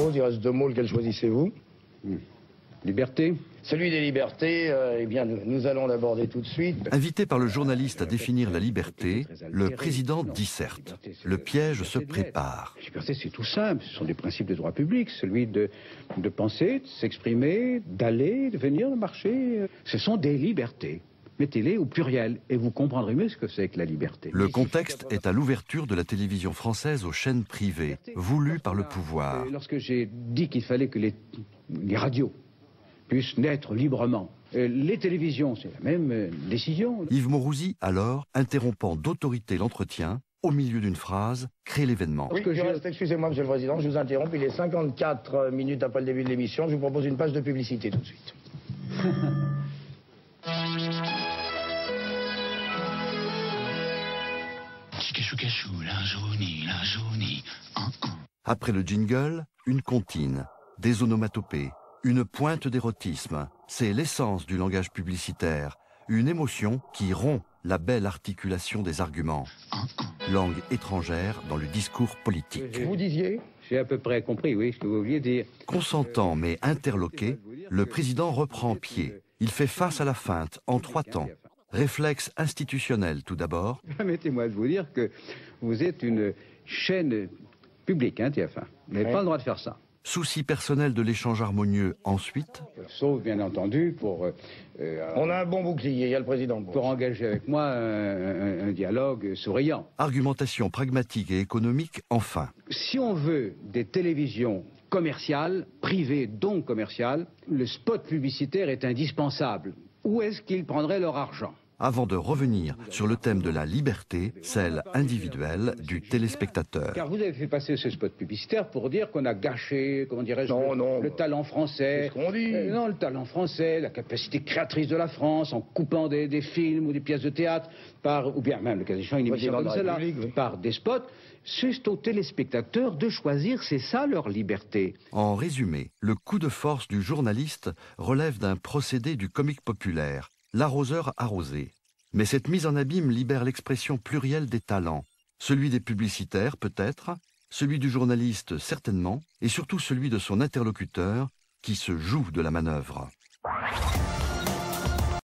propose. Il reste 2 mots, lequel choisissez-vous? Liberté. Celui des libertés, eh bien, nous allons l'aborder tout de suite. Invité par le journaliste à définir la liberté, le président disserte. Le piège se prépare. La liberté, c'est tout simple. Ce sont des principes de droit public. Celui de penser, de s'exprimer, d'aller, de venir, de marcher. Ce sont des libertés. Mettez-les au pluriel et vous comprendrez mieux ce que c'est que la liberté. Le contexte est à l'ouverture de la télévision française aux chaînes privées, voulues par le pouvoir. Lorsque j'ai dit qu'il fallait que les radios puissent naître librement, les télévisions, c'est la même décision. Yves Mourouzi, alors, interrompant d'autorité l'entretien, au milieu d'une phrase, crée l'événement. Oui, excusez-moi, Monsieur le Président, je vous interromps. Il est 54 minutes après le début de l'émission. Je vous propose une page de publicité tout de suite. Après le jingle, une comptine, des onomatopées, une pointe d'érotisme. C'est l'essence du langage publicitaire, une émotion qui rompt la belle articulation des arguments. Langue étrangère dans le discours politique. Vous disiez? J'ai à peu près compris, oui, ce que vous vouliez dire. Consentant mais interloqué, le président reprend pied. Il fait face à la feinte en 3 temps. Réflexe institutionnel tout d'abord. Permettez-moi de vous dire que vous êtes une chaîne publique, hein, TF1. Vous n'avez pas le droit de faire ça. Souci personnel de l'échange harmonieux ensuite. Sauf, bien entendu, pour... On a un bon bouclier, il y a le président. Pour engager avec moi un dialogue souriant. Argumentation pragmatique et économique enfin. Si on veut des télévisions commerciales, privées donc commerciales, le spot publicitaire est indispensable. Où est-ce qu'ils prendraient leur argent ? Avant de revenir sur le thème de la liberté, celle individuelle du téléspectateur. Car vous avez fait passer ce spot publicitaire pour dire qu'on a gâché, comment dirais-je, le talent français. C'est ce qu'on dit. Non, le talent français, la capacité créatrice de la France, en coupant des films ou des pièces de théâtre, ou bien même, le cas échéant, une émission comme celle-là, par des spots. C'est aux téléspectateurs de choisir, c'est ça leur liberté. En résumé, le coup de force du journaliste relève d'un procédé du comique populaire, l'arroseur arrosé. Mais cette mise en abîme libère l'expression plurielle des talents. Celui des publicitaires, peut-être, celui du journaliste, certainement, et surtout celui de son interlocuteur, qui se joue de la manœuvre.